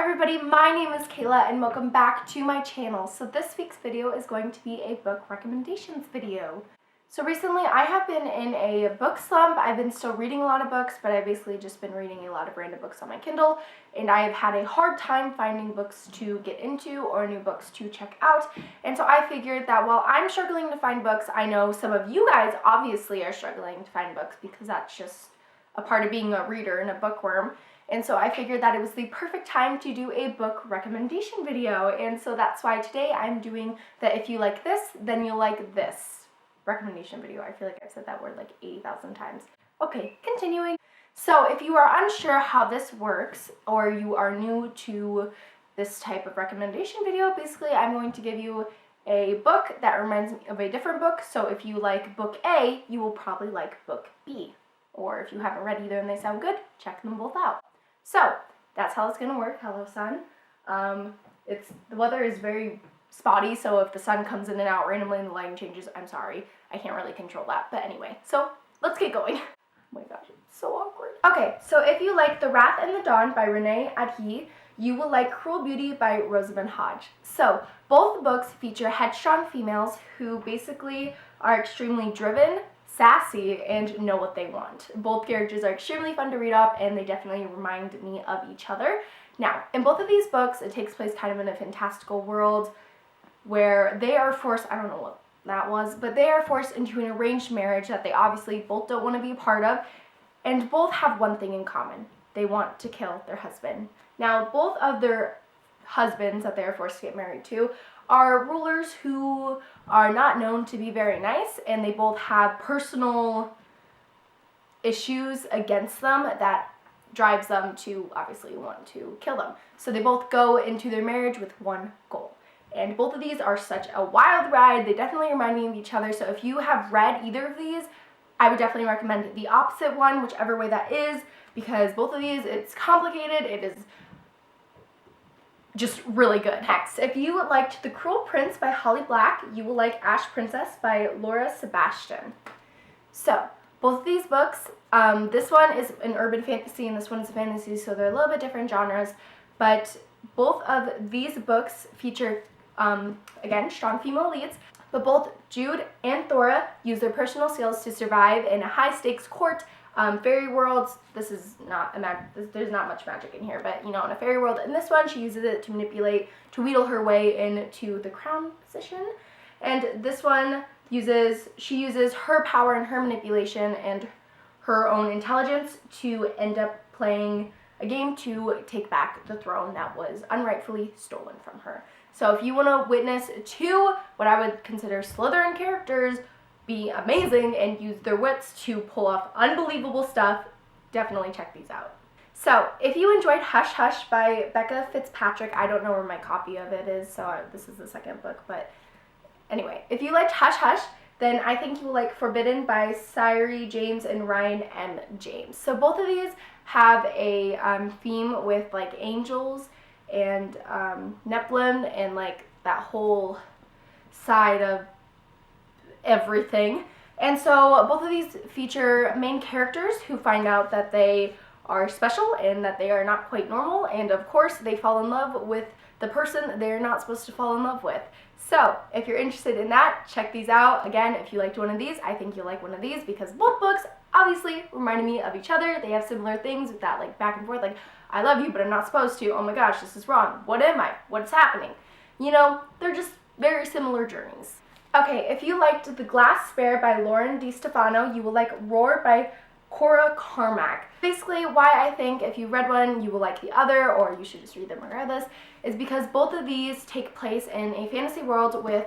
everybody, my name is Kayla and welcome back to my channel. So this week's video is going to be a book recommendations video. So recently I have been in a book slump. I've been still reading a lot of books, but I've basically just been reading a lot of random books on my Kindle, and I have had a hard time finding books to get into or new books to check out. And so I figured that while I'm struggling to find books, I know some of you guys obviously are struggling to find books because that's just a part of being a reader and a bookworm. And so I figured that it was the perfect time to do a book recommendation video. And so that's why today I'm doing the if you like this, then you'll like this recommendation video. I feel like I've said that word like 80,000 times. Okay, continuing. So if you are unsure how this works or you are new to this type of recommendation video, basically I'm going to give you a book that reminds me of a different book. So if you like book A, you will probably like book B. Or if you haven't read either and they sound good, check them both out. So that's how it's gonna work. Hello, sun. The weather is very spotty, so if the sun comes in and out randomly and the lighting changes, I'm sorry. I can't really control that. But anyway, so let's get going. Oh my gosh, it's so awkward. Okay, so if you like The Wrath and the Dawn by Renee Ahdieh, you will like Cruel Beauty by Rosamund Hodge. So both books feature headstrong females who basically are extremely driven, sassy, and know what they want. Both characters are extremely fun to read up, and they definitely remind me of each other. Now, in both of these books, it takes place kind of in a fantastical world where they are forced, I don't know what that was, but they are forced into an arranged marriage that they obviously both don't want to be a part of, and both have one thing in common. They want to kill their husband. Now, both of their husbands that they are forced to get married to are rulers who are not known to be very nice, and they both have personal issues against them that drives them to obviously want to kill them. So they both go into their marriage with one goal. And both of these are such a wild ride. They definitely remind me of each other. So if you have read either of these, I would definitely recommend the opposite one, whichever way that is, because both of these, it's complicated. It is just really good. Next, if you liked The Cruel Prince by Holly Black, you will like Ash Princess by Laura Sebastian. So, both of these books, this one is an urban fantasy and this one is a fantasy, so they're a little bit different genres, but both of these books feature, again, strong female leads, but both Jude and Thora use their personal skills to survive in a high-stakes court, fairy worlds. This is not there's not much magic in here, but you know, in a fairy world. In this one, she uses it to wheedle her way into the crown position. And this one she uses her power and her manipulation and her own intelligence to end up playing a game to take back the throne that was unrightfully stolen from her. So if you want to witness two, what I would consider Slytherin characters, be amazing and use their wits to pull off unbelievable stuff, definitely check these out. So, if you enjoyed Hush Hush by Becca Fitzpatrick, I don't know where my copy of it is, so this is the second book, but anyway, if you liked Hush Hush, then I think you will like Forbidden by Sairi James and Ryan M. James. So both of these have a theme with like angels and Nephilim and like that whole side of everything. And so both of these feature main characters who find out that they are special and that they are not quite normal, and of course they fall in love with the person they're not supposed to fall in love with. So if you're interested in that, check these out. Again, if you liked one of these, I think you'll like one of these because both books obviously reminded me of each other. They have similar things with that like back and forth, like I love you but I'm not supposed to, oh my gosh, this is wrong, what am I, what's happening? You know, they're just very similar journeys. Okay, if you liked The Glass Spare by Lauren DiStefano, you will like Roar by Cora Carmack. Basically, why I think if you read one, you will like the other, or you should just read them regardless, is because both of these take place in a fantasy world with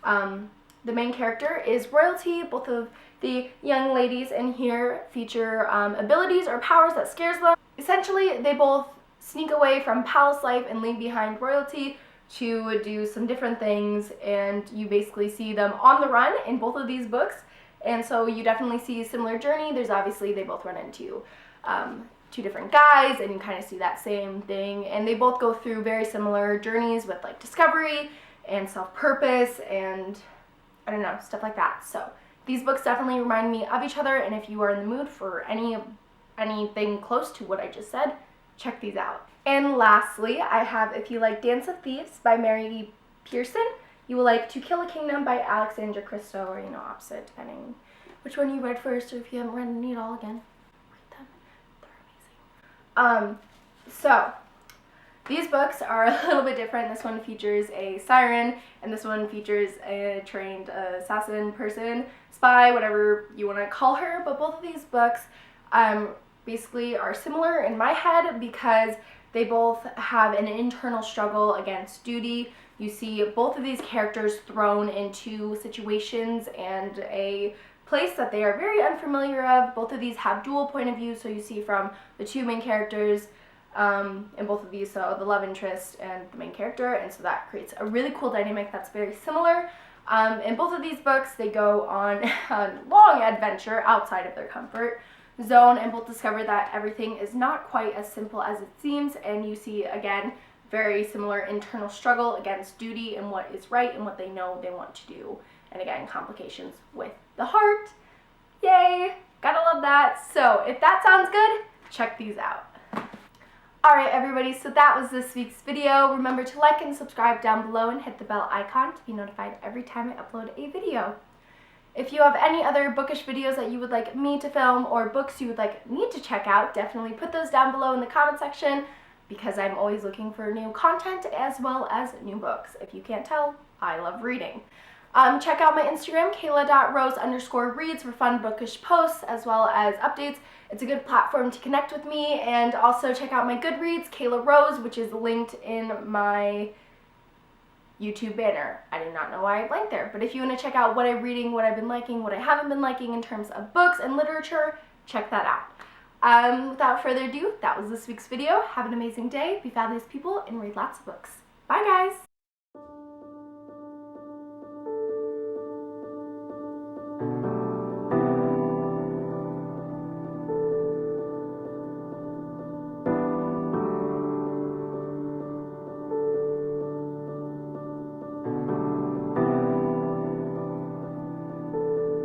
the main character is royalty. Both of the young ladies in here feature abilities or powers that scares them. Essentially, they both sneak away from palace life and leave behind royalty to do some different things, and you basically see them on the run in both of these books, and so you definitely see a similar journey. There's obviously, they both run into two different guys, and you kind of see that same thing, and they both go through very similar journeys with like discovery and self-purpose and I don't know, stuff like that. So these books definitely remind me of each other, and if you are in the mood for anything close to what I just said, check these out. And lastly, I have If You Like Dance of Thieves by Mary E. Pearson. You will like To Kill a Kingdom by Alexandra Christo, or, opposite, depending which one you read first, or if you haven't read any at all, again, read them. They're amazing. So, these books are a little bit different. This one features a siren, and this one features a trained assassin person, spy, whatever you want to call her. But both of these books basically are similar in my head because they both have an internal struggle against duty. You see both of these characters thrown into situations and a place that they are very unfamiliar of. Both of these have dual point of view, so you see from the two main characters in both of these, so the love interest and the main character, and so that creates a really cool dynamic that's very similar. In both of these books, they go on a long adventure outside of their comfort zone and both discover that everything is not quite as simple as it seems, and you see, again, very similar internal struggle against duty and what is right and what they know they want to do, and again, complications with the heart. Yay! Gotta love that. So if that sounds good, check these out. Alright everybody, so that was this week's video. Remember to like and subscribe down below and hit the bell icon to be notified every time I upload a video. If you have any other bookish videos that you would like me to film or books you would like me to check out, definitely put those down below in the comment section because I'm always looking for new content as well as new books. If you can't tell, I love reading. Check out my Instagram, kayla.rose_reads, for fun bookish posts as well as updates. It's a good platform to connect with me, and also check out my Goodreads, Kayla Rose, which is linked in my YouTube banner. I do not know why I blanked there, but if you want to check out what I'm reading, what I've been liking, what I haven't been liking in terms of books and literature, check that out. Without further ado, that was this week's video. Have an amazing day, be fabulous people, and read lots of books. Bye guys!